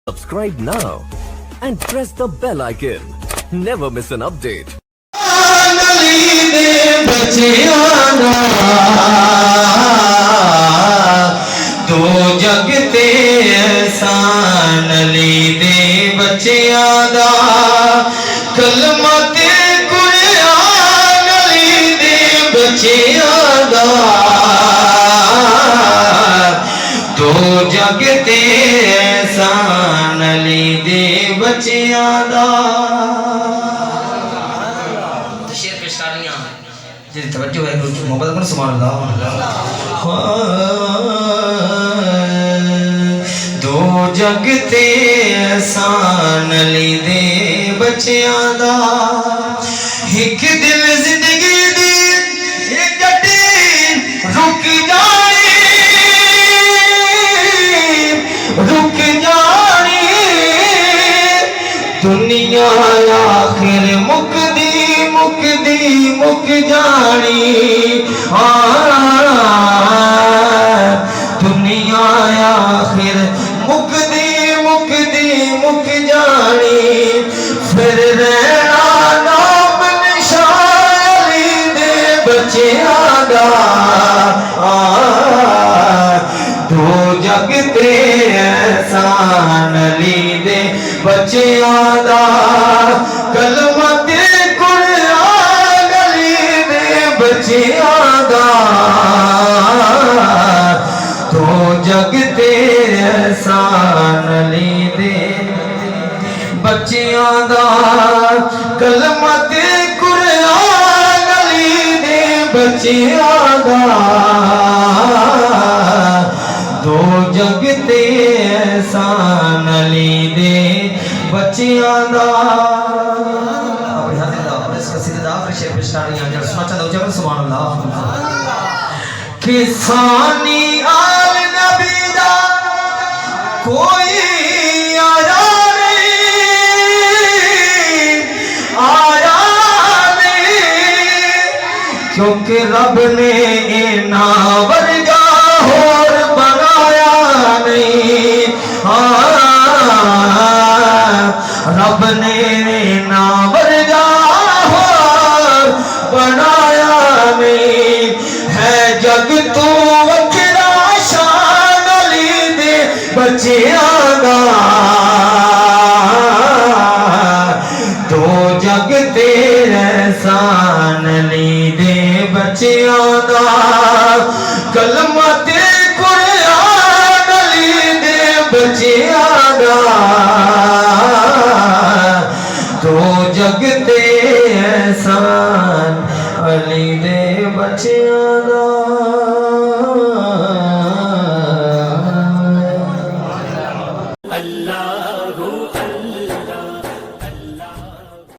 Subscribe now and press the bell icon. Never miss an update. दो जगते एहसान अली दे बच्चियां दा कलमा ते कुरान अली दे बच्चियां दा दो जगते एहसान अली दे बच्चियां दा शेर पेश कर रही हैं जी तवज्जो है मोहब्बत कर सुभान अल्लाह दो जगते एहसान अली दे बच्चियां दा एक दिल जिंदगी दी एक गड्डी रुक जानी दुनिया आखिर मुकदी मुक जानी दुनिया आखिर मुकदी मुक जानी फिर रहना नाम निशानी दे बच्चियां दा दो जगते एहसान अली दे बच्चियां दा कलमा ते कुरान अली दे बच्चियां दा दो जगते एहसान अली दे बच्चियां दा कलमा ते कुरान अली दे बच्चियां दा दो जगते एहसान अली दे बच्चियां दा किसानी आल नबी दा कोई आया नहीं क्योंकि रब ने इना वर्गा होर बनाया नहीं रब ने इना वर्गा होर बनाया नहीं है जग तू वखरा शान अली दे बच्चियां दा दो जगते एहसान अली दे बच्चियां दा कलमा ते कुरान अली दे बच्चियां दा दो जगते एहसान अली दे बच्चियां दा।